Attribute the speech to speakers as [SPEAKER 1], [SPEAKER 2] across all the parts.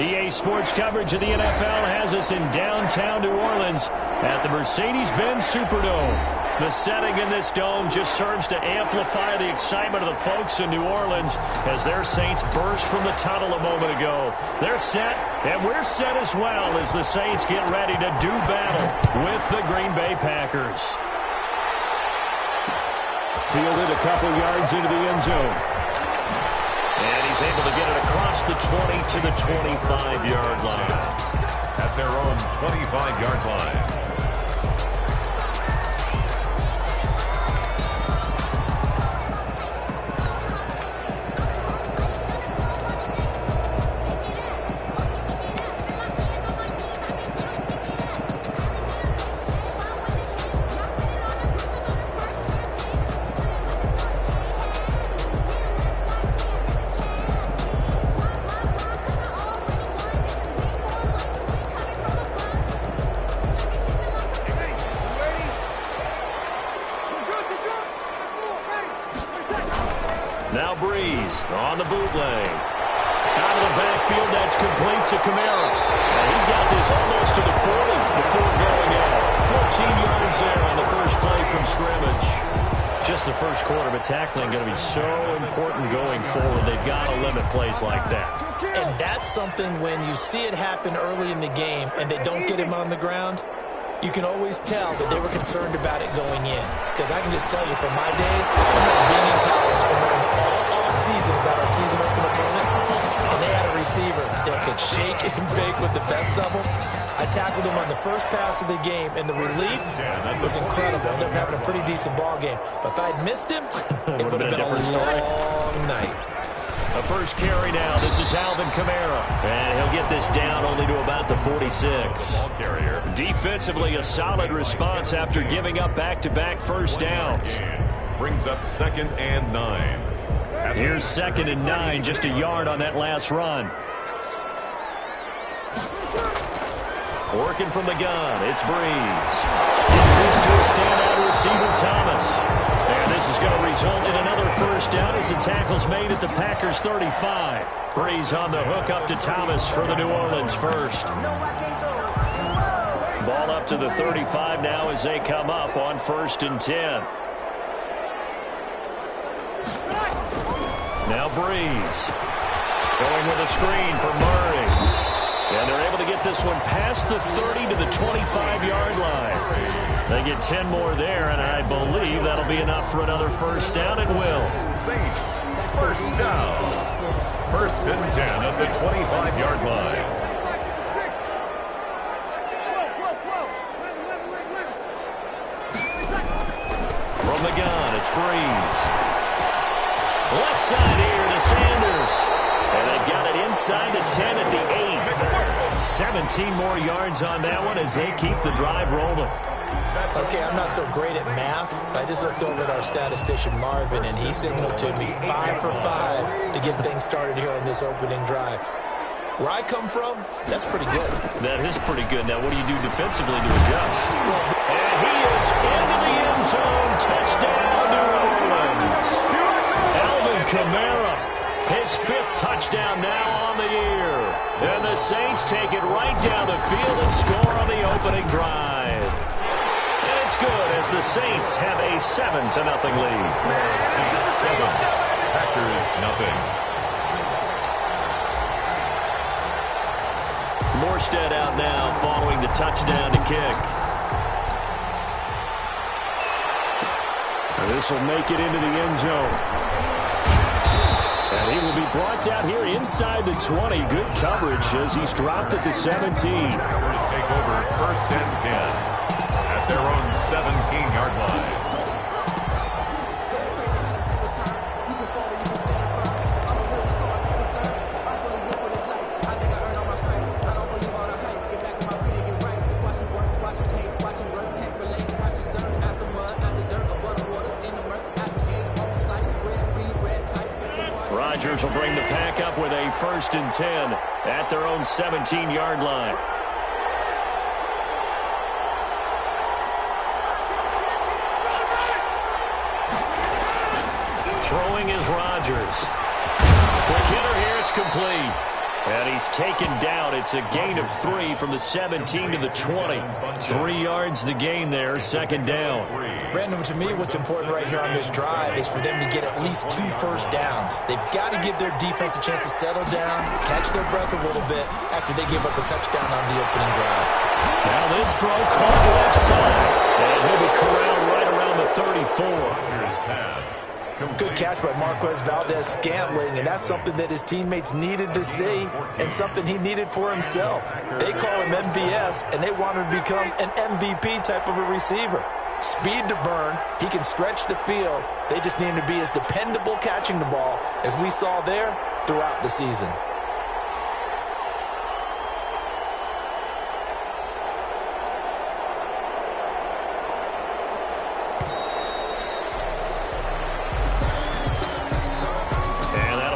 [SPEAKER 1] EA Sports coverage of the NFL has us in downtown New Orleans at the Mercedes-Benz Superdome. The setting in this dome just serves to amplify the excitement of the folks in New Orleans as their Saints burst from the tunnel a moment ago. They're set, and we're set as well as the Saints get ready to do battle with the Green Bay Packers. Fielded a couple yards into the end zone. And he's able to get it across the 20 to the 25-yard line.
[SPEAKER 2] At their own 25-yard line.
[SPEAKER 1] Now Breeze on the bootleg. Out of the backfield, that's complete to Kamara. And he's got this almost to the 40 before going out. 14 yards there on the first play from scrimmage. Just the first quarter, but tackling going to be so important going forward. They've got to limit plays like that.
[SPEAKER 3] And that's something when you see it happen early in the game and they don't get him on the ground, you can always tell that they were concerned about it going in. Because I can just tell you from my days, I remember being in college and learning all off-season about our season open opponent, and they had a receiver that could shake and bake with the best of them. I tackled him on the first pass of the game, and the relief was incredible. I ended up having a pretty decent ball game. But if I'd missed him, it would have been a long night.
[SPEAKER 1] A first carry now. This is Alvin Kamara. And he'll get this down only to about the 46.
[SPEAKER 2] Ball carrier.
[SPEAKER 1] Defensively, a solid response after giving up back-to-back first downs.
[SPEAKER 2] Brings up 2nd and 9.
[SPEAKER 1] Here's 2nd and 9, just a yard on that last run. Working from the gun, it's Breeze. Gets this to a standout receiver, Thomas. And this is going to result in another first down as the tackle's made at the Packers' 35. Breeze on the hook up to Thomas for the New Orleans first. Ball up to the 35 now as they come up on 1st and 10. Now Breeze. Going with a screen for Murray. And they're able to get this one past the 30 to the 25-yard line. They get 10 more there, and I believe that'll be enough for another first down. It will.
[SPEAKER 2] Saints, first down. 1st and 10 at the 25-yard line.
[SPEAKER 1] From the gun, it's Breeze. Left side here to Sanders. And they've got it inside the 10 at the 8. 17 more yards on that one as they keep the drive rolling.
[SPEAKER 3] Okay, I'm not so great at math, but I just looked over at our statistician, Marvin, and he signaled to me 5 for 5 to get things started here on this opening drive. Where I come from, that's pretty good.
[SPEAKER 1] That is pretty good. Now, what do you do defensively to adjust? And he is into the end zone. Touchdown, New Orleans. Alvin Kamara. His 5th touchdown now on the year. And the Saints take it right down the field and score on the opening drive. And it's good as the Saints have a 7-0 lead.
[SPEAKER 2] Saints 7, Packers nothing.
[SPEAKER 1] Morstead out now following the touchdown to kick. And this will make it into the end zone. And he will be brought down here inside the 20. Good coverage as he's dropped at the 17.
[SPEAKER 2] Packers take over 1st and 10 at their own 17-yard line.
[SPEAKER 1] Rodgers will bring the pack up with a 1st and 10 at their own 17-yard line. Throwing is Rodgers. Quick hitter here, it's complete. And he's taken down. It's a gain of 3 from the 17 to the 20. 3 yards the gain there, second down.
[SPEAKER 3] Brandon, to me, what's important right here on this drive is for them to get at least 2 first downs. They've got to give their defense a chance to settle down, catch their breath a little bit after they give up a touchdown on the opening drive.
[SPEAKER 1] Now this throw caught left side. And he'll be corralled right around the 34.
[SPEAKER 3] Good catch by Marquez Valdez-Scantling, and that's something that his teammates needed to see and something he needed for himself. They call him MVS, and they want him to become an MVP type of a receiver. Speed to burn. He can stretch the field. They just need him to be as dependable catching the ball as we saw there throughout the season.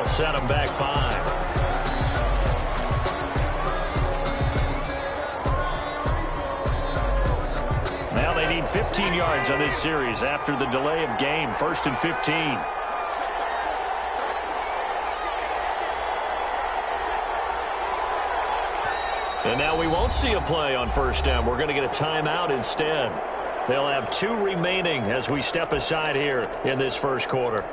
[SPEAKER 1] Set him back 5. Now they need 15 yards on this series after the delay of game. 1st and 15. And now we won't see a play on first down. We're going to get a timeout instead. They'll have 2 remaining as we step aside here in this first quarter.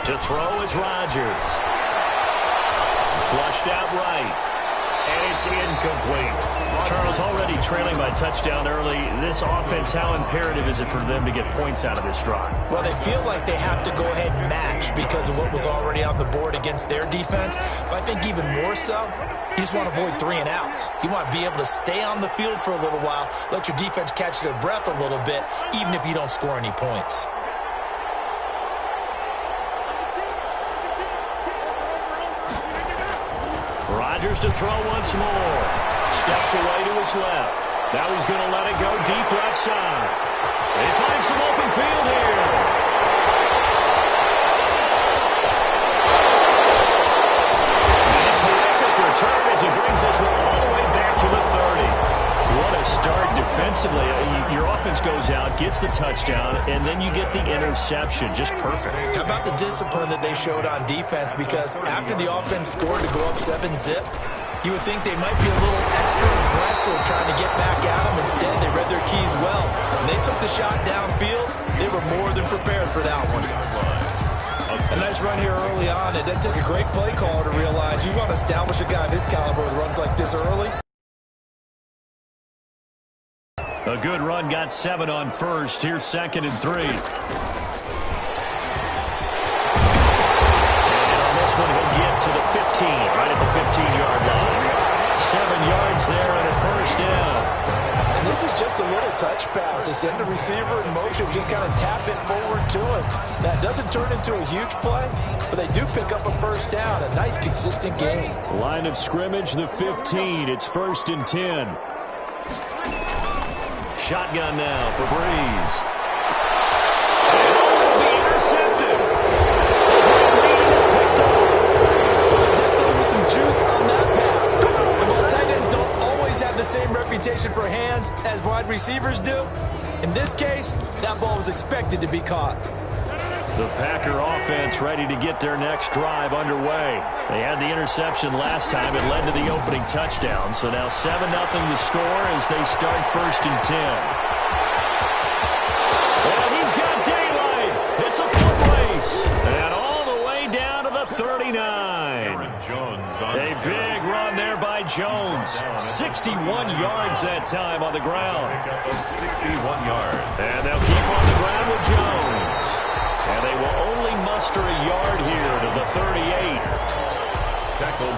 [SPEAKER 1] To throw is Rodgers. Flushed out right. And it's incomplete. Charles, already trailing by touchdown early. This offense, how imperative is it for them to get points out of this drive?
[SPEAKER 3] Well, they feel like they have to go ahead and match because of what was already on the board against their defense. But I think even more so, you just want to avoid 3 and outs. You want to be able to stay on the field for a little while, let your defense catch their breath a little bit, even if you don't score any points.
[SPEAKER 1] Rodgers to throw once more. Steps away to his left. Now he's going to let it go deep left side. They find some open field here. And a terrific return as he brings this one all the way back to the 30. What a start defensively. Your offense goes out, gets the touchdown, and then you get the interception. Just perfect.
[SPEAKER 3] How about the discipline that they showed on defense? Because after the offense scored to go up 7-zip, you would think they might be a little extra aggressive trying to get back at them. Instead, they read their keys well. When they took the shot downfield, they were more than prepared for that one. A nice run here early on. It did take a great play caller to realize you want to establish a guy of his caliber with runs like this early.
[SPEAKER 1] A good run, got 7 on first. Here's 2nd and 3. And on this one, he'll get to the 15, right at the 15-yard line. 7 yards there and a first down.
[SPEAKER 3] And this is just a little touch pass. They send the receiver in motion, just kind of tap it forward to him. That doesn't turn into a huge play, but they do pick up a first down. A nice, consistent game.
[SPEAKER 1] Line of scrimmage, the 15. It's 1st and 10. Shotgun now for Breeze. And will be intercepted. It's picked off.
[SPEAKER 3] Well, definitely with some juice on that pass. And while tight ends don't always have the same reputation for hands as wide receivers do, in this case, that ball was expected to be caught.
[SPEAKER 1] The Packer offense ready to get their next drive underway. They had the interception last time. It led to the opening touchdown. So now 7-0 to score as they start 1st and 10. And he's got daylight. It's a foot race. And all the way down to the 39. A big run there by Jones. 61 yards that time on the ground.
[SPEAKER 2] 61 yards.
[SPEAKER 1] And they'll keep on the ground with Jones. And they will only muster a yard here to the 38.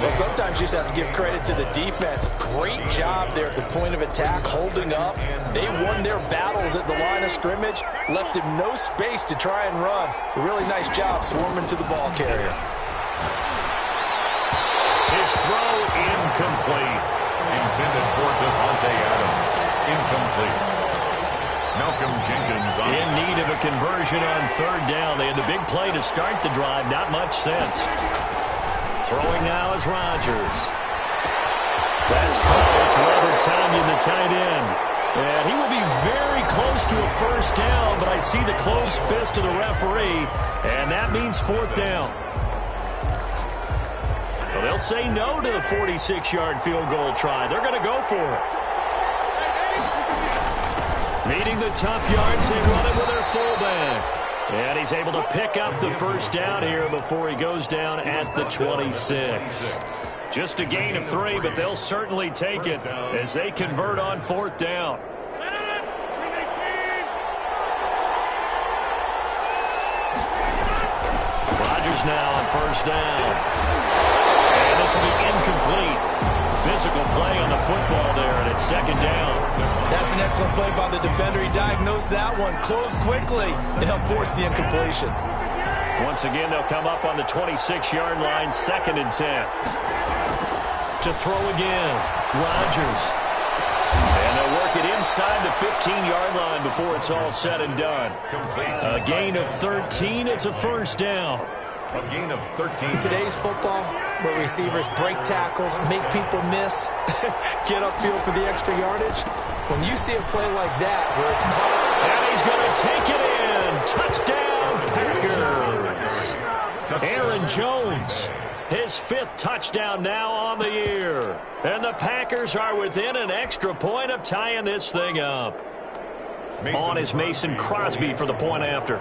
[SPEAKER 3] Well, sometimes you just have to give credit to the defense. Great job there at the point of attack, holding up. They won their battles at the line of scrimmage, left him no space to try and run. A really nice job swarming to the ball carrier.
[SPEAKER 1] His throw incomplete.
[SPEAKER 2] Intended for Devontae Adams. Incomplete. Malcolm Jenkins
[SPEAKER 1] in need of a conversion on third down. They had the big play to start the drive. Not much sense. Throwing now is Rodgers. That's caught. It's Robert Tonyan, the tight end. And he will be very close to a first down, but I see the closed fist of the referee, and that means fourth down. Well, they'll say no to the 46-yard field goal try. They're going to go for it. Meeting the tough yards, they run it with their fullback. And he's able to pick up the first down here before he goes down at the 26. Just a gain of 3, but they'll certainly take it as they convert on fourth down. Rodgers now on first down. And this will be incomplete. Physical play on the football there, and it's second down.
[SPEAKER 3] That's an excellent play by the defender. He diagnosed that one, closed quickly, and helped force the incompletion.
[SPEAKER 1] Once again, they'll come up on the 26-yard line, 2nd and 10. To throw again, Rodgers. And they'll work it inside the 15-yard line before it's all said and done. A gain of 13, it's a first down.
[SPEAKER 2] A gain of 13.
[SPEAKER 3] In today's football, where receivers break tackles, make people miss, get upfield for the extra yardage, when you see a play like that where it's caught.
[SPEAKER 1] And he's going to take it in. Touchdown, Packers. Aaron Jones, his 5th touchdown now on the year. And the Packers are within an extra point of tying this thing up. On is Mason Crosby for the point after.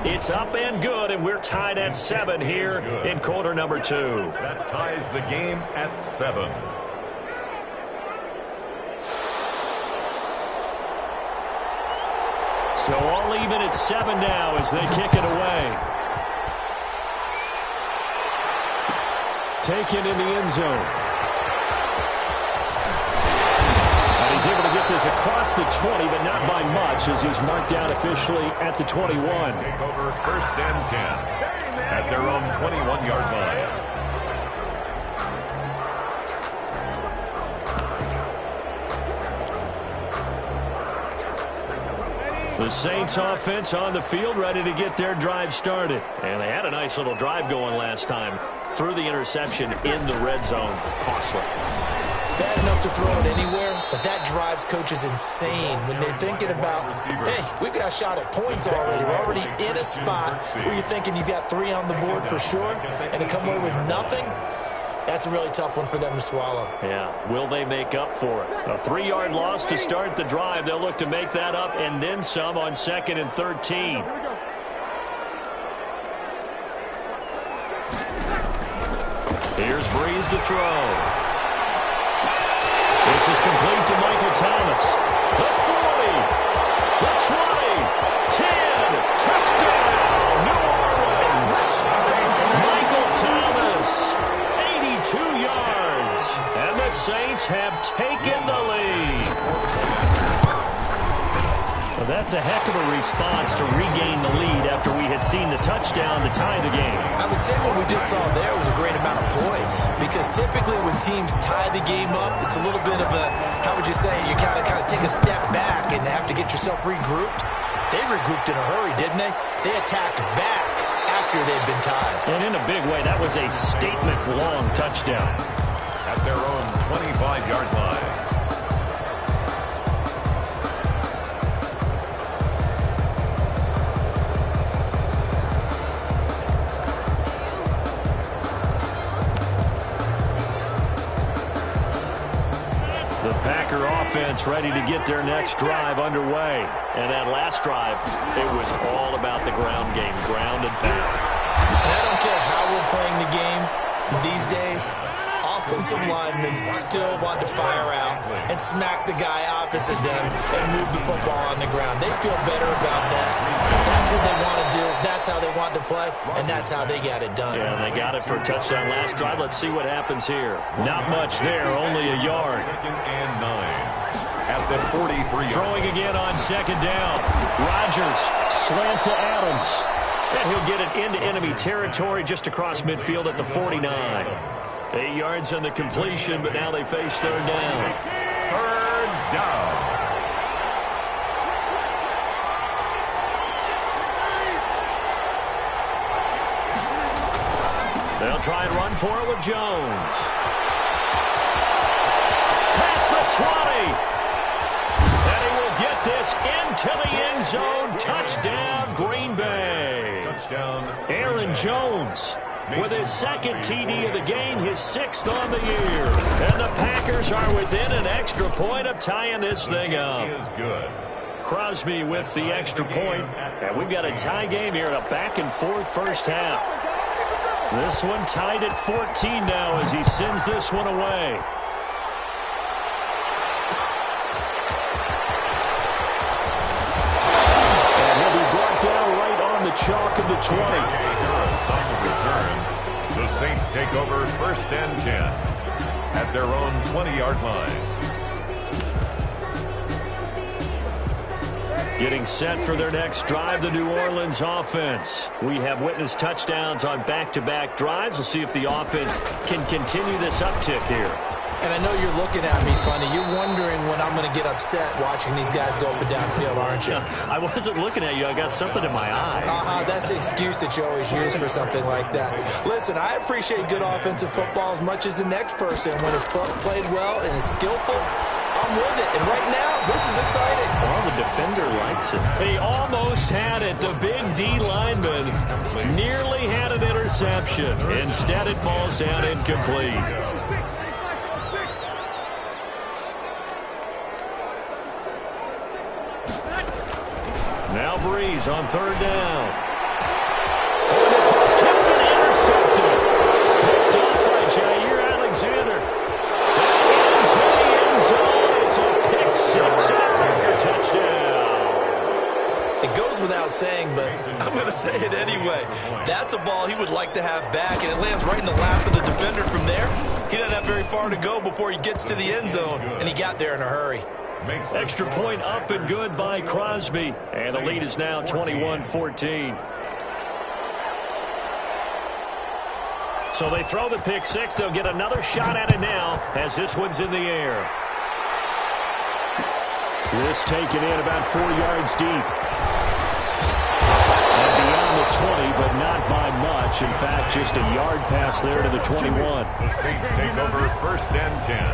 [SPEAKER 1] It's up and good, and we're tied at 7 here in quarter number 2.
[SPEAKER 2] That ties the game at 7.
[SPEAKER 1] So all even at 7 now as they kick it away. Taken in the end zone. He's able to get this across the 20, but not by much, as he's marked down officially at the 21.
[SPEAKER 2] Take over 1st and 10 at their own 21-yard line.
[SPEAKER 1] The Saints offense on the field, ready to get their drive started. And they had a nice little drive going last time. Threw the interception in the red zone. Costly.
[SPEAKER 3] Bad enough to throw it anywhere, but that drives coaches insane when they're thinking about, hey, we've got a shot at points already. We're already in a spot where you're thinking you got 3 on the board for sure, and to come away with nothing, that's a really tough one for them to swallow.
[SPEAKER 1] Yeah, will they make up for it? A 3-yard loss to start the drive. They'll look to make that up and then some on 2nd and 13. Here's Breeze to throw. This is complete to Michael Thomas. The 40, the 20, 10, touchdown, New Orleans. Michael Thomas, 82 yards, and the Saints have taken the lead. Well, that's a heck of a response to regain the lead after we had seen the touchdown to tie the game.
[SPEAKER 3] I would say what we just saw there was a great amount of poise, because typically when teams tie the game up, it's a little bit of a, how would you say, you kind of take a step back and have to get yourself regrouped. They regrouped in a hurry, didn't they? They attacked back after they'd been tied.
[SPEAKER 1] And in a big way, that was a statement-long touchdown.
[SPEAKER 2] At their own 25-yard line.
[SPEAKER 1] Packer offense ready to get their next drive underway. And that last drive, it was all about the ground game, ground and pound.
[SPEAKER 3] And I don't care how we're playing the game these days, offensive linemen still want to fire out and smack the guy opposite them and move the football on the ground. They feel better about that. That's what they want to do. That's how they want to play, and that's how they got it done.
[SPEAKER 1] Yeah, they got it for a touchdown last drive. Let's see what happens here. Not much there, only a yard.
[SPEAKER 2] 2nd and 9 at the 43.
[SPEAKER 1] Throwing again on 2nd down. Rodgers, slant to Adams. And he'll get it into enemy territory just across midfield at the 49. 8 yards on the completion, but now they face 3rd down.
[SPEAKER 2] third down.
[SPEAKER 1] They'll try and run for it with Jones. Past the 20. And he will get this into the end zone. Touchdown, Green Bay.
[SPEAKER 2] Touchdown.
[SPEAKER 1] Aaron Jones with his second TD of the game, his 6th on the year. And the Packers are within an extra point of tying this thing up.
[SPEAKER 2] He is good.
[SPEAKER 1] Crosby with the extra point. And we've got a tie game here in a back-and-forth first half. This one tied at 14 now as he sends this one away. And he'll be brought down right on the chalk of the 20.
[SPEAKER 2] Return. The Saints take over 1st and 10 at their own 20-yard line.
[SPEAKER 1] Getting set for their next drive, the New Orleans offense. We have witnessed touchdowns on back-to-back drives. We'll see if the offense can continue this uptick here.
[SPEAKER 3] And I know you're looking at me funny. You're wondering when I'm going to get upset watching these guys go up and down field, aren't you?
[SPEAKER 1] I wasn't looking at you. I got something in my eye.
[SPEAKER 3] That's the excuse that you always use for something like that. Listen, I appreciate good offensive football as much as the next person. When it's played well and is skillful, I'm with it. And right now, this is exciting.
[SPEAKER 1] Well, the defender likes it. He almost had it. The big D lineman nearly had an interception. Instead, it falls down incomplete. Now Breeze on 3rd down. Oh, this ball's tipped and intercepted. Picked up by Jair Alexander. And into the end zone. It's a pick 6 and a Packer touchdown.
[SPEAKER 3] It goes without saying, but I'm going to say it anyway. That's a ball he would like to have back, and it lands right in the lap of the defender from there. He doesn't have very far to go before he gets to the end zone, and he got there in a hurry.
[SPEAKER 1] Extra point up and good by Crosby. And the lead is now 21-14. So they throw the pick 6. They'll get another shot at it now as this one's in the air. This taken in about 4 yards deep. And beyond the 20, but not by much. In fact, just a yard pass there to the 21.
[SPEAKER 2] The Saints take over 1st and 10.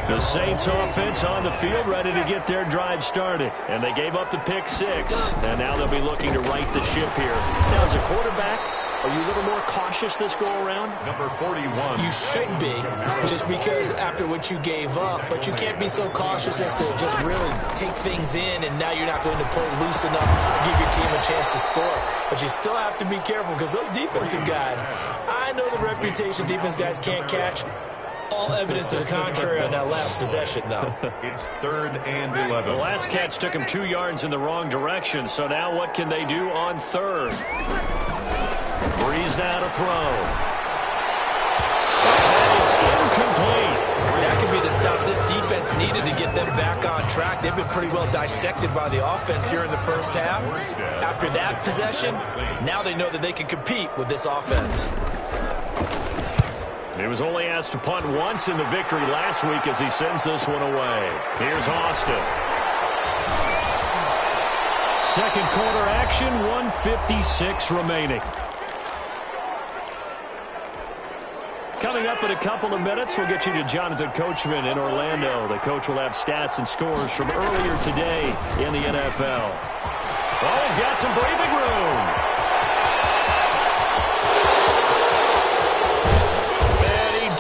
[SPEAKER 1] The Saints offense on the field ready to get their drive started. And they gave up the pick 6. And now they'll be looking to right the ship here. Now, as a quarterback, are you a little more cautious this go-around?
[SPEAKER 2] Number 41.
[SPEAKER 3] You should be, just because after what you gave up. But you can't be so cautious as to just really take things in, and now you're not going to play loose enough to give your team a chance to score. But you still have to be careful because those defensive guys, I know the reputation defense guys can't catch. All evidence to the contrary on that last possession, though.
[SPEAKER 2] It's 3rd and 11.
[SPEAKER 1] The last catch took him 2 yards in the wrong direction. So now what can they do on 3rd? Breeze now to throw. That is incomplete.
[SPEAKER 3] That could be the stop this defense needed to get them back on track. They've been pretty well dissected by the offense here in the first half. After that possession, now they know that they can compete with this offense.
[SPEAKER 1] He was only asked to punt once in the victory last week as he sends this one away. Here's Austin. Second quarter action, 1:56 remaining. Coming up in a couple of minutes, we'll get you to Jonathan Coachman in Orlando. The coach will have stats and scores from earlier today in the NFL. Oh, he's got some breathing room.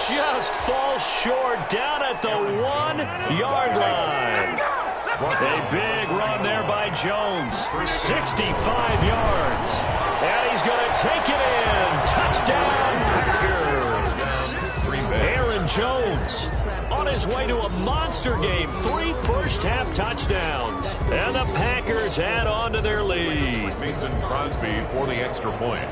[SPEAKER 1] Just falls short down at the 1-yard line. A big run there by Jones. 65 yards. And he's going to take it in. Touchdown, Packers. Aaron Jones on his way to a monster game. 3 first-half touchdowns. And the Packers add on to their lead.
[SPEAKER 2] Mason Crosby for the extra point.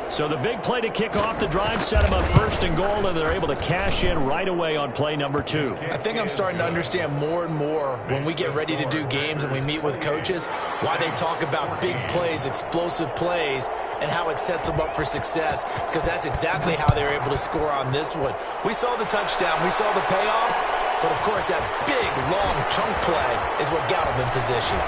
[SPEAKER 1] So the big play to kick off the drive set them up 1st and goal, and they're able to cash in right away on play number 2.
[SPEAKER 3] I think I'm starting to understand more and more when we get ready to do games and we meet with coaches why they talk about big plays, explosive plays, and how it sets them up for success, because that's exactly how they were able to score on this one. We saw the touchdown. We saw the payoff. But, of course, that big, long chunk play is what got him in position.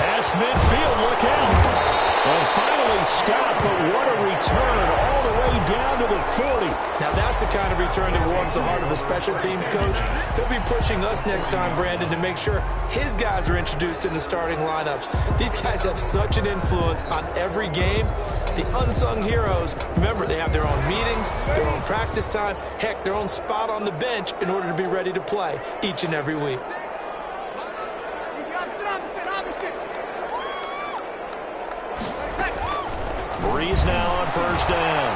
[SPEAKER 1] Pass midfield, look out. And finally stopped, but what a return all the way down to the 40.
[SPEAKER 3] Now that's the kind of return that warms the heart of a special teams coach. He'll be pushing us next time, Brandon, to make sure his guys are introduced in the starting lineups. These guys have such an influence on every game. The unsung heroes, remember, they have their own meetings, their own practice time, heck, their own spot on the bench in order to be ready to play each and every week.
[SPEAKER 1] Breeze now on first down.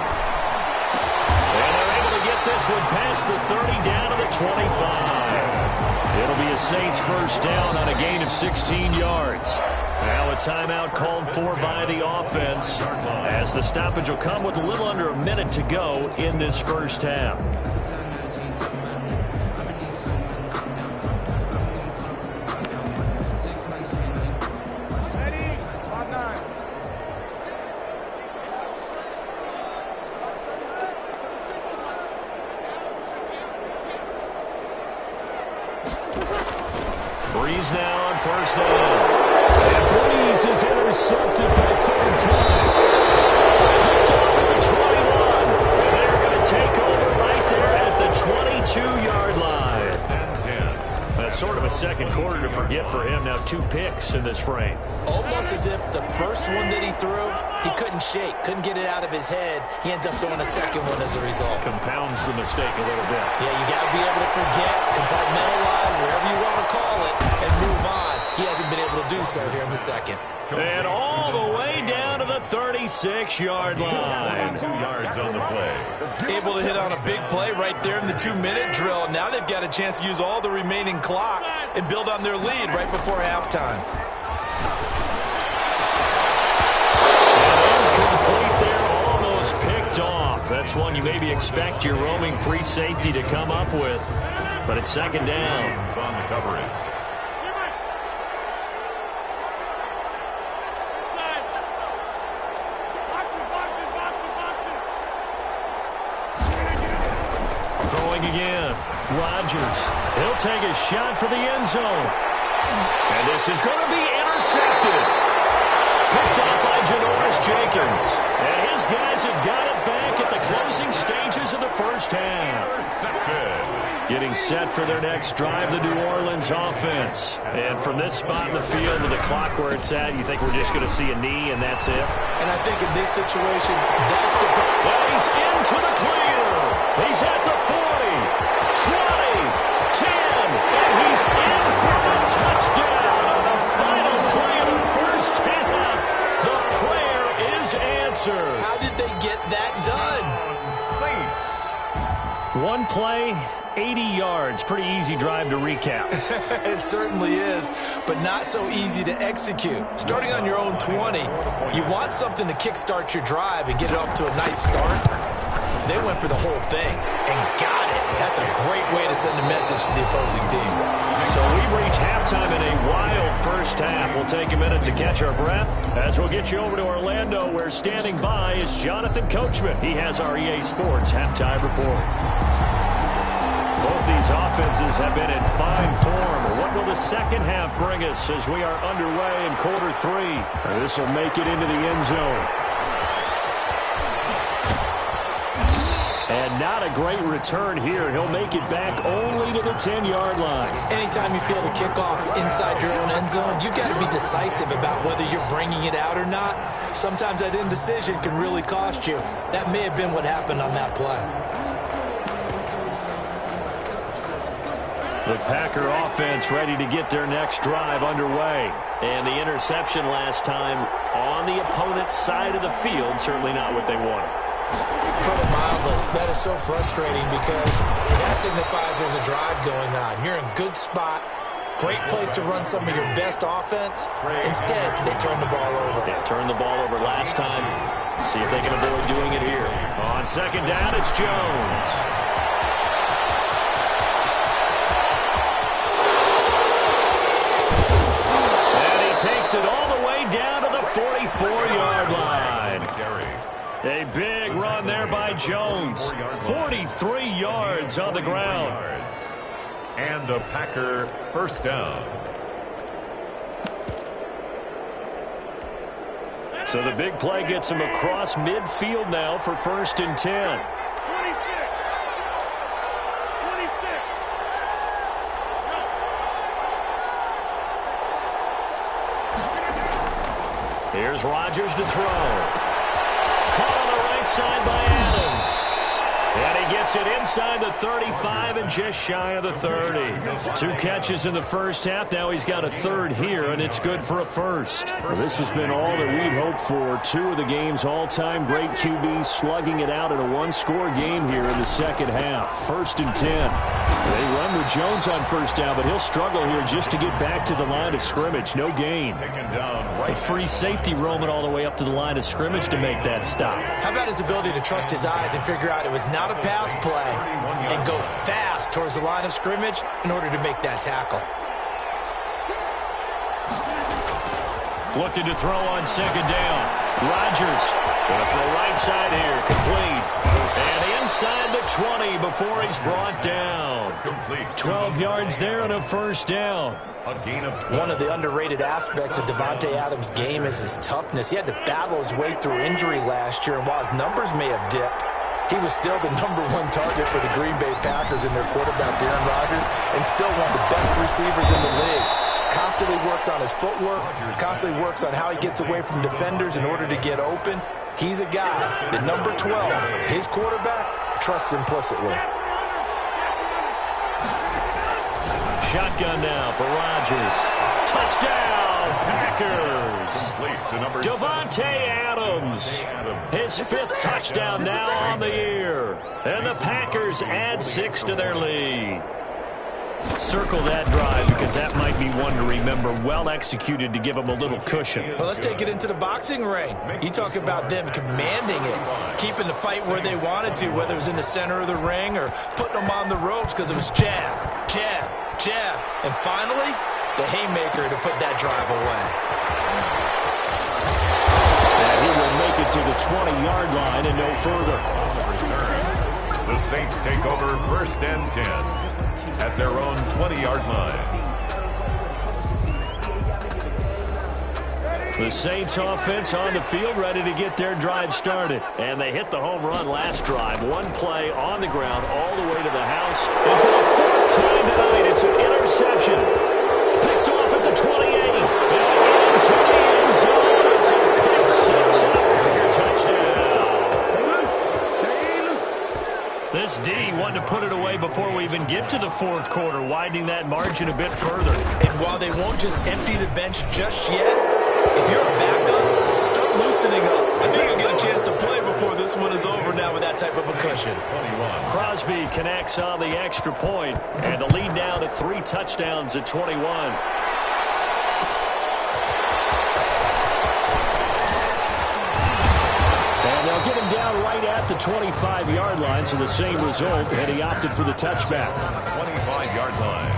[SPEAKER 1] And they're able to get this one past the 30 down to the 25. It'll be a Saints first down on a gain of 16 yards. Now a timeout called for by the offense as the stoppage will come with a little under a minute to go in this first half. Breeze now on first down. And Breeze is intercepted for the third time. Picked off at the 21. And they're going to take over right there at the 22-yard line. That's sort of a second quarter to forget for him. Now 2 picks in this frame.
[SPEAKER 3] Almost as if the first one that he threw, he couldn't shake, couldn't get it out of his head. He ends up throwing a second one as a result.
[SPEAKER 1] Compounds the mistake a little bit.
[SPEAKER 3] Yeah, you got to be able to forget, compartmentalize, whatever you want to call it, and move on. He hasn't been able to do so here in the second.
[SPEAKER 1] And all the way down to the 36-yard line.
[SPEAKER 2] 2 yards on the play.
[SPEAKER 3] Able to hit on a big play right there in the 2-minute drill. Now they've got a chance to use all the remaining clock and build on their lead right before halftime.
[SPEAKER 1] Incomplete there, almost picked off. That's one you maybe expect your roaming free safety to come up with. But it's second down.
[SPEAKER 2] On the coverage.
[SPEAKER 1] Throwing again. Rodgers. He'll take a shot for the end zone. And this is going to be intercepted. Picked up by Janoris Jenkins. And his guys have got it back at the closing stages of the first half. Getting set for their next drive, the New Orleans offense. And from this spot in the field to the clock where it's at, you think we're just going to see a knee and that's it?
[SPEAKER 3] And I think in this situation, that's the problem.
[SPEAKER 1] Well, he's into the clear. He's at the 40, 20, 10, and he's in for the touchdown. The final play of the first half. The prayer is answered.
[SPEAKER 3] How did they get that done?
[SPEAKER 2] Saints.
[SPEAKER 1] One play, 80 yards. Pretty easy drive to recap.
[SPEAKER 3] It certainly is, but not so easy to execute. Starting on your own 20, you want something to kickstart your drive and get it off to a nice start. They went for the whole thing and got it. That's a great way to send a message to the opposing team.
[SPEAKER 1] So we've reached halftime in a wild first half. We'll take a minute to catch our breath as we'll get you over to Orlando, where standing by is Jonathan Coachman. He has our EA Sports halftime report. Both these offenses have been in fine form. What will the second half bring us as we are underway in quarter 3? This will make it into the end zone. And not a great return here. He'll make it back only to the 10-yard line.
[SPEAKER 3] Anytime you feel the kickoff inside your own end zone, you've got to be decisive about whether you're bringing it out or not. Sometimes that indecision can really cost you. That may have been what happened on that play.
[SPEAKER 1] The Packer offense ready to get their next drive underway. And the interception last time on the opponent's side of the field, certainly not what they wanted.
[SPEAKER 3] Put it mildly, that is so frustrating because that signifies there's a drive going on. You're in a good spot, great place to run some of your best offense. Instead, they turn the ball over.
[SPEAKER 1] Yeah, turned the ball over last time. See if they can avoid doing it here. On second down, it's Jones. And he takes it all the way down to the 44-yard line. A big run there by Jones. 43 yards on the ground.
[SPEAKER 2] And a Packer first down.
[SPEAKER 1] So the big play gets him across midfield now for 1st and 10. Here's Rodgers to throw. Caught on the right side by Adams. And he gets it inside the 35 and just shy of the 30. 2 catches in the first half. Now he's got a 3rd here, and it's good for a 1st. Well, this has been all that we'd hoped for. 2 of the game's all-time great QBs slugging it out in a 1-score game here in the second half. 1st and 10. They run with Jones on 1st down, but he'll struggle here just to get back to the line of scrimmage. No gain. A free safety roaming all the way up to the line of scrimmage to make that stop.
[SPEAKER 3] How about his ability to trust his eyes and figure out it was not a pass play and go fast towards the line of scrimmage in order to make that tackle.
[SPEAKER 1] Looking to throw on 2nd down. Rodgers going to throw right side here. Complete. And inside the 20 before he's brought down. 12 yards there and a 1st down.
[SPEAKER 3] One of the underrated aspects of Davante Adams' game is his toughness. He had to battle his way through injury last year, and while his numbers may have dipped, he was still the #1 target for the Green Bay Packers and their quarterback, Aaron Rodgers, and still one of the best receivers in the league. Constantly works on his footwork, constantly works on how he gets away from defenders in order to get open. He's a guy that number 12, his quarterback, trusts implicitly.
[SPEAKER 1] Shotgun now for Rodgers. Touchdown, Packers. Davante Adams, his 5th touchdown now on the year. And the Packers add 6 to their lead. Circle that drive because that might be one to remember. Well executed to give them a little cushion.
[SPEAKER 3] Well, let's take it into the boxing ring. You talk about them commanding it, keeping the fight where they wanted to, whether it was in the center of the ring or putting them on the ropes because it was jab, jab, jab. And finally, the haymaker to put that drive away.
[SPEAKER 1] And he will make it to the 20-yard line and no further.
[SPEAKER 2] The Saints take over 1st and 10 at their own 20-yard line.
[SPEAKER 1] The Saints offense on the field ready to get their drive started. And they hit the home run last drive. 1 play on the ground all the way to the house. And for the 4th time tonight, it's an interception. Picked off at the 28. And into the end zone. It's a pick 6 and a career touchdown. This D wanted to put it away before we even get to the 4th quarter, widening that margin a bit further.
[SPEAKER 3] And while they won't just empty the bench just yet, if you're a backup, start loosening up. I think you'll get a chance to play before this one is over now with that type of a cushion.
[SPEAKER 1] Crosby connects on the extra point, and the lead now to 3 touchdowns at 21. And they'll get him down right at the 25-yard line, so the same result, and he opted for the touchback.
[SPEAKER 2] 25-yard line.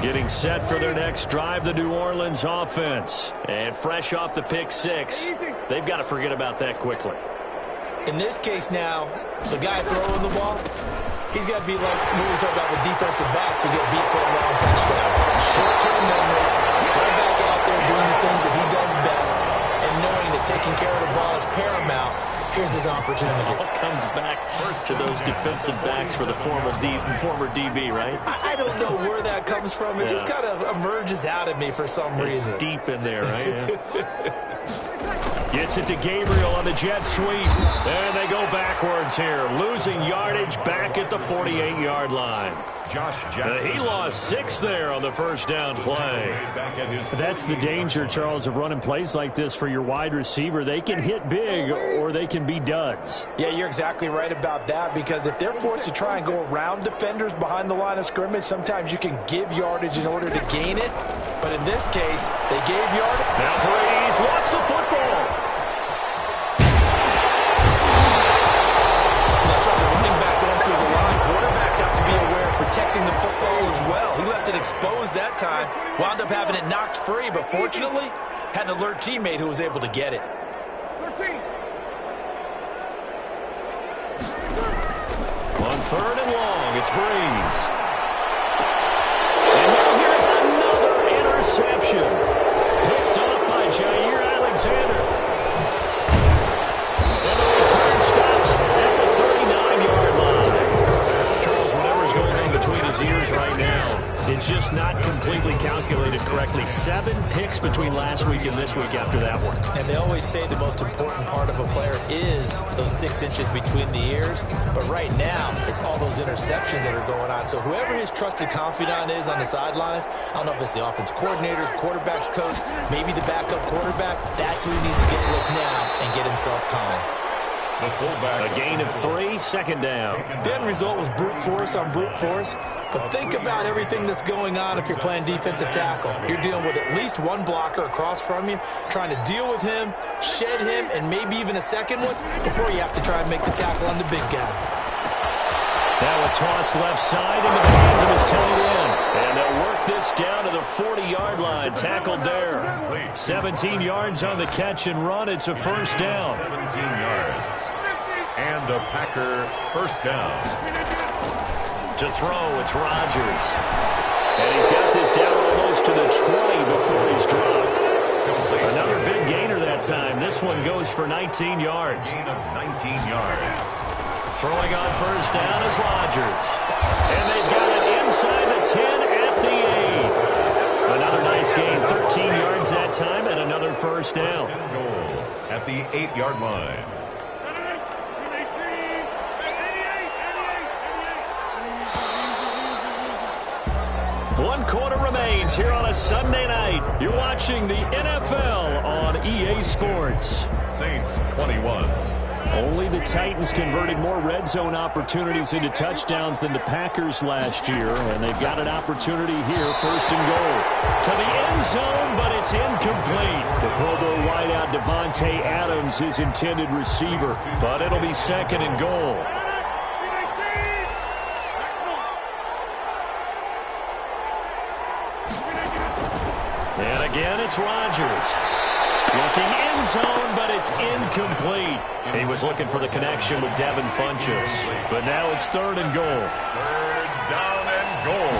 [SPEAKER 1] Getting set for their next drive, the New Orleans offense. And fresh off the pick 6, they've got to forget about that quickly.
[SPEAKER 3] In this case now, the guy throwing the ball, he's got to be like what we talk about with defensive backs who get beat for a long touchdown. Short-term memory, right back out there doing the things that he does best, and knowing that taking care of the ball is paramount. Here's his opportunity.
[SPEAKER 1] All comes back to those defensive backs for the former DB, right?
[SPEAKER 3] I don't know where that comes from. It just kind of emerges out of me for some reason.
[SPEAKER 1] It's deep in there, right? Yeah. Gets it to Gabriel on the jet sweep. And they go backwards here. Losing yardage back at the 48-yard line. He lost 6 there on the 1st down play. That's the danger, Charles, of running plays like this for your wide receiver. They can hit big or they can be duds.
[SPEAKER 3] Yeah, you're exactly right about that, because if they're forced to try and go around defenders behind the line of scrimmage, sometimes you can give yardage in order to gain it. But in this case, they gave yardage.
[SPEAKER 1] Now Brady's lost the football.
[SPEAKER 3] That's on the running back going through the line. Quarterbacks have to be aware of protecting protecting the football as well. He left it exposed that time, wound up having it knocked free, but fortunately, had an alert teammate who was able to get it.
[SPEAKER 1] 13. On 3rd and long, it's Breeze. And now here's another interception. Picked up by Jair Alexander. And the return stops at the 39-yard line. Charles, whatever's going on between his ears right now, it's just not completely calculated correctly. 7 picks between last week and this week after that one.
[SPEAKER 3] And they always say the most important part of a player is those 6 inches between the ears. But right now, it's all those interceptions that are going on. So whoever his trusted confidant is on the sidelines, I don't know if it's the offense coordinator, the quarterback's coach, maybe the backup quarterback, that's who he needs to get with now and get himself calm.
[SPEAKER 1] A gain of 3, 2nd down.
[SPEAKER 3] The end result was brute force on brute force. But think about everything that's going on if you're playing defensive tackle. You're dealing with at least one blocker across from you, trying to deal with him, shed him, and maybe even a second one before you have to try and make the tackle on the big guy.
[SPEAKER 1] Now a toss left side into the hands of his tight end. And they'll work this down to the 40-yard line. Tackled there. 17 yards on the catch and run. It's a first down.
[SPEAKER 2] 17 yards. And a Packer first down.
[SPEAKER 1] To throw, it's Rodgers. And he's got this down almost to the 20 before he's dropped. Another big gainer that time. This one goes for 19 yards.
[SPEAKER 2] Gain of 19 yards.
[SPEAKER 1] Throwing on first down is Rodgers. And they've got it inside the 10 at the 8. Another nice gain, 13 yards that time, and another first down.
[SPEAKER 2] Goal at the 8-yard line.
[SPEAKER 1] One quarter remains here on a Sunday night. You're watching the NFL on EA Sports.
[SPEAKER 2] Saints 21.
[SPEAKER 1] Only the Titans converted more red zone opportunities into touchdowns than the Packers last year, and they've got an opportunity here, 1st and goal. To the end zone, but it's incomplete. The Pro Bowl wideout Devontae Adams, his intended receiver, but it'll be 2nd and goal. And again, it's Rodgers. Looking end zone, but it's incomplete. He was looking for the connection with Devin Funchess. But now it's 3rd and goal.
[SPEAKER 2] 3rd down and goal.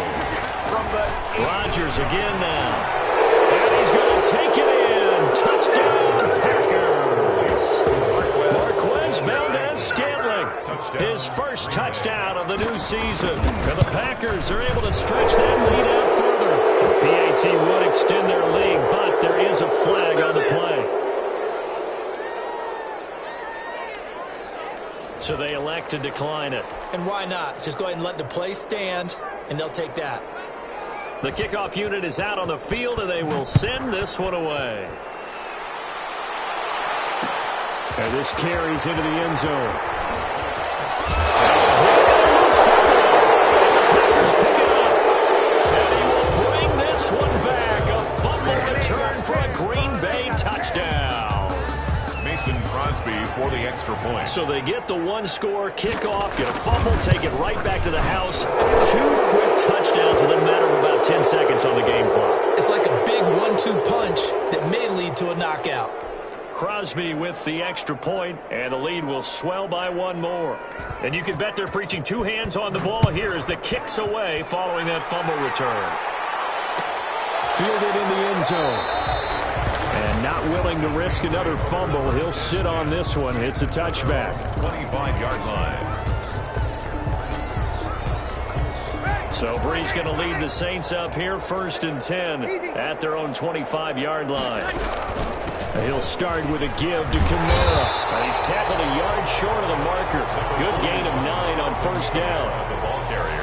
[SPEAKER 2] From the
[SPEAKER 1] Rodgers again now. And he's going to take it in. Touchdown, Packers. Marquez Valdez-Scantling. His first touchdown of the new season. And the Packers are able to stretch that lead out further. PAT would extend their lead, but there is a flag on the play. So they elect to decline it.
[SPEAKER 3] And why not? Just go ahead and let the play stand, and they'll take that.
[SPEAKER 1] The kickoff unit is out on the field, and they will send this one away. And this carries into the end zone. For a Green Bay touchdown.
[SPEAKER 2] Mason Crosby for the extra point.
[SPEAKER 1] So they get the one-score kickoff, get a fumble, take it right back to the house. 2 quick touchdowns within a matter of about 10 seconds on the game clock.
[SPEAKER 3] It's like a big 1-2 punch that may lead to a knockout.
[SPEAKER 1] Crosby with the extra point, and the lead will swell by 1 more. And you can bet they're preaching 2 hands on the ball here as the kick's away following that fumble return. Fielded in the end zone. And not willing to risk another fumble. He'll sit on this one. It's a touchback.
[SPEAKER 2] 25-yard line.
[SPEAKER 1] So Brees going to lead the Saints up here, 1st and 10 at their own 25-yard line. He'll start with a give to Kamara. And he's tackled a yard short of the marker. Good gain of 9 on 1st down.
[SPEAKER 2] The ball carrier.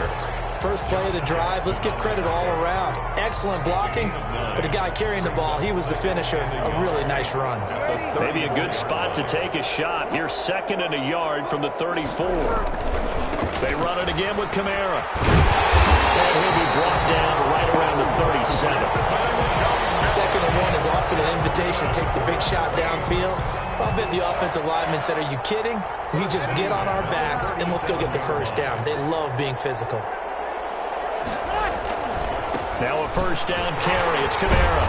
[SPEAKER 3] First play of the drive, let's give credit all around. Excellent blocking, but the guy carrying the ball, he was the finisher. A really nice run.
[SPEAKER 1] Maybe a good spot to take a shot. Here's 2nd and a yard from the 34. They run it again with Kamara. And he'll be brought down right around the 37.
[SPEAKER 3] 2nd and 1 is often an invitation to take the big shot downfield. I'll bet the offensive lineman said, are you kidding? We just get on our backs and let's go get the first down. They love being physical.
[SPEAKER 1] Now a first down carry. It's Kamara.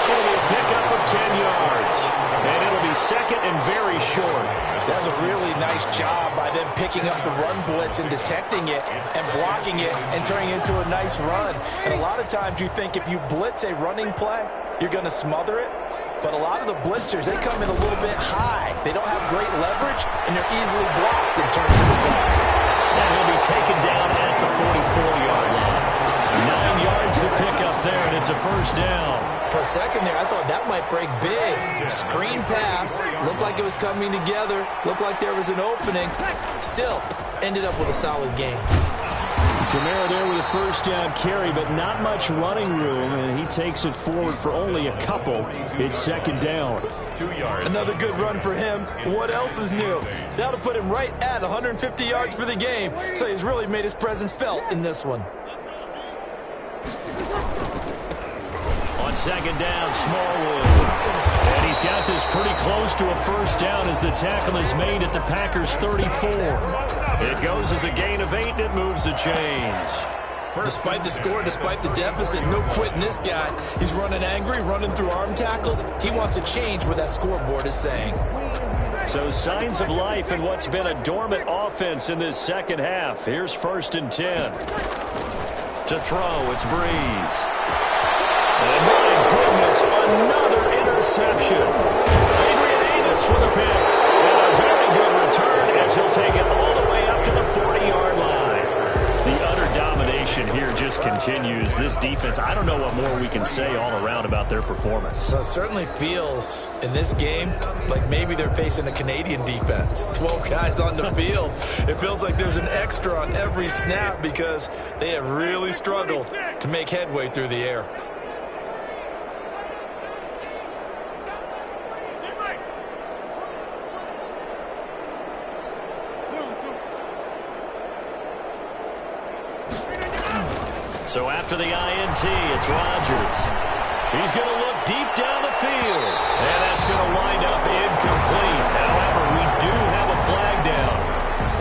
[SPEAKER 1] It'll be a pickup of 10 yards. And it'll be second and very short.
[SPEAKER 3] That's a really nice job by them picking up the run blitz and detecting it and blocking it and turning it into a nice run. And a lot of times you think if you blitz a running play, you're going to smother it. But a lot of the blitzers, they come in a little bit high. They don't have great leverage, and they're easily blocked and turned to the side.
[SPEAKER 1] And he'll be taken down at the 44-yard line. 9 yards to pick up there, and it's a first down.
[SPEAKER 3] For a second there, I thought that might break big. Screen pass. Looked like it was coming together. Looked like there was an opening. Still, ended up with a solid game.
[SPEAKER 1] Kamara there with a first down carry, but not much running room, and he takes it forward for only a couple. It's second down.
[SPEAKER 2] 2 yards.
[SPEAKER 3] Another good run for him. What else is new? That'll put him right at 150 yards for the game, so he's really made his presence felt in this one.
[SPEAKER 1] On second down, Smallwood. And he's got this pretty close to a first down as the tackle is made at the Packers' 34. It goes as a gain of 8, and it moves the chains.
[SPEAKER 3] Despite the score, despite the deficit, no quitting this guy. He's running angry, running through arm tackles. He wants to change what that scoreboard is saying.
[SPEAKER 1] So signs of life in what's been a dormant offense in this second half. Here's first and 10. To throw, it's Breeze. And my goodness, another interception. Adrian Amos with a pick. And a very good return as he'll take it all the way up to the 40-yard line. The utter domination here just continues. This defense, I don't know what more we can say all around about their performance.
[SPEAKER 3] So it certainly feels in this game like maybe they're facing a Canadian defense. 12 guys on the field. It feels like there's an extra on every snap because they have really struggled to make headway through the air.
[SPEAKER 1] So after the INT, it's Rodgers. He's going to look deep down the field. And that's going to wind up incomplete. However, we do have a flag down.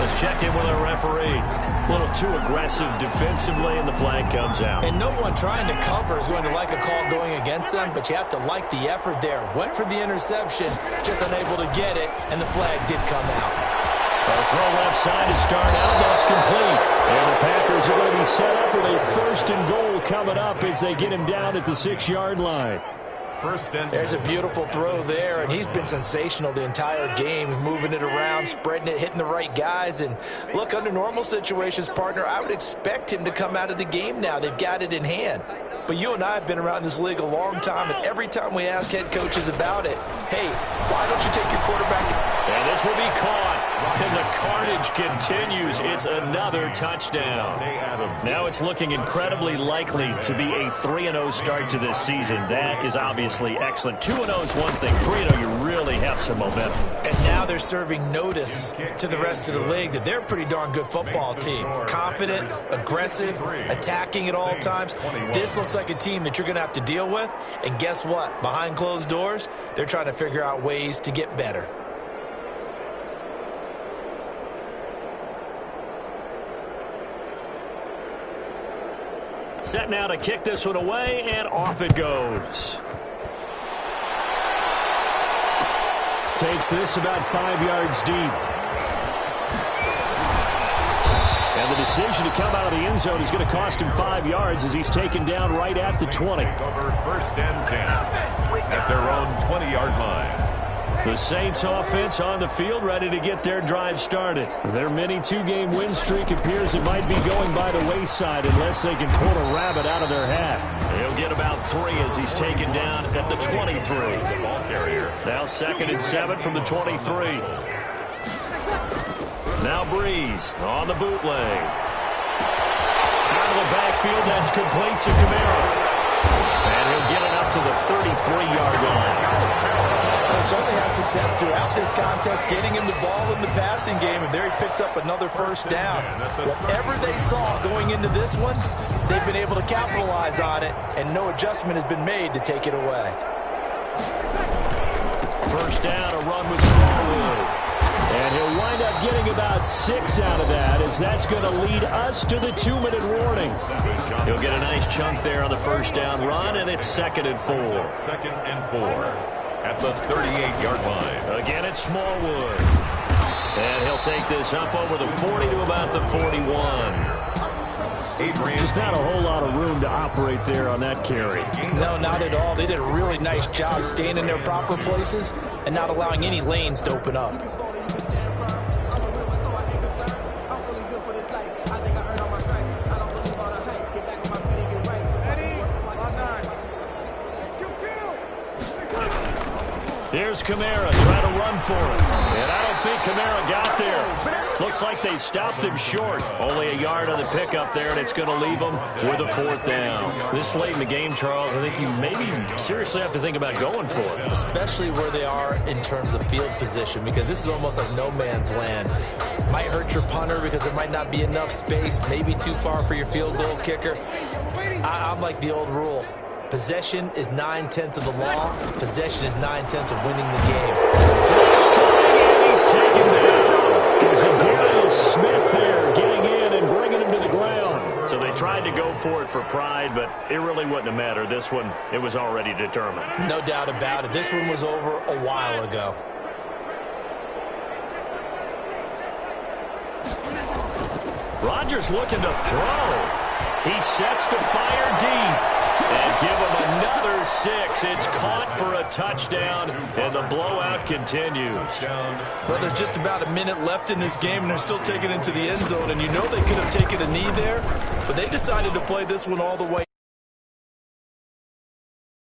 [SPEAKER 1] Let's check in with our referee. A little too aggressive defensively, and the flag comes out.
[SPEAKER 3] And no one trying to cover is going to like a call going against them, but you have to like the effort there. Went for the interception, just unable to get it, and the flag did come out.
[SPEAKER 1] A throw left side to start out. That's complete. And the Packers are going to be set up with a first and goal coming up as they get him down at the 6-yard line.
[SPEAKER 3] There's a beautiful throw there, and he's been sensational the entire game, moving it around, spreading it, hitting the right guys. And look, under normal situations, partner, I would expect him to come out of the game now. They've got it in hand. But you and I have been around this league a long time, and every time we ask head coaches about it, hey, why don't you take your quarterback?
[SPEAKER 1] And this will be caught. And the carnage continues. It's another touchdown. Now it's looking incredibly likely to be a 3-0 start to this season. That is obviously excellent. 2-0 is one thing. 3-0, you really have some momentum.
[SPEAKER 3] And now they're serving notice to the rest of the league that they're a pretty darn good football team. Confident, aggressive, attacking at all times. This looks like a team that you're going to have to deal with. And guess what? Behind closed doors, they're trying to figure out ways to get better.
[SPEAKER 1] Set now to kick this one away, and off it goes. Takes this about 5 yards deep. And the decision to come out of the end zone is going to cost him 5 yards as he's taken down right at the 20.
[SPEAKER 2] Over first and 10 at their own 20-yard line.
[SPEAKER 1] The Saints offense on the field, ready to get their drive started. Their mini 2-game win streak appears it might be going by the wayside unless they can pull a rabbit out of their hat. He'll get about 3 as he's taken down at the 23.
[SPEAKER 2] The ball carrier.
[SPEAKER 1] Now 2nd and 7 from the 23. Now Breeze on the bootleg. Out of the backfield, that's complete to Kamara. And he'll get it up to the 33-yard line.
[SPEAKER 3] Certainly had success throughout this contest, getting him the ball in the passing game, and there he picks up another first down. Whatever they saw going into this one, they've been able to capitalize on it, and no adjustment has been made to take it away.
[SPEAKER 1] First down, a run with Smallwood. And he'll wind up getting about 6 out of that, as that's going to lead us to the 2-minute warning. He'll get a nice chunk there on the first down run, and it's 2nd and 4.
[SPEAKER 2] 2nd and 4 at the 38-yard line.
[SPEAKER 1] Again, it's Smallwood. And he'll take this up over the 40 to about the 41. Just not a whole lot of room to operate there on that carry.
[SPEAKER 3] No, not at all. They did a really nice job staying in their proper places and not allowing any lanes to open up.
[SPEAKER 1] Here's Kamara trying to run for it. And I don't think Kamara got there. Looks like they stopped him short. Only a yard on the pickup there, and it's going to leave him with a 4th down. This late in the game, Charles, I think you maybe seriously have to think about going for it.
[SPEAKER 3] Especially where they are in terms of field position, because this is almost like no man's land. Might hurt your punter because there might not be enough space, maybe too far for your field goal kicker. I'm like the old rule. Possession is 9/10 of the law. Possession is 9/10 of winning the game.
[SPEAKER 1] He's taken down. There's Darius Smith there getting in and bringing him to the ground. So they tried to go for it for pride, but it really wouldn't have mattered. This one, it was already determined.
[SPEAKER 3] No doubt about it. This one was over a while ago.
[SPEAKER 1] Rodgers looking to throw. He sets to fire deep. And give him another 6. It's caught for a touchdown, and the blowout continues.
[SPEAKER 3] Well, there's just about a minute left in this game, and they're still taking it into the end zone. And you know they could have taken a knee there, but they decided to play this one all the way.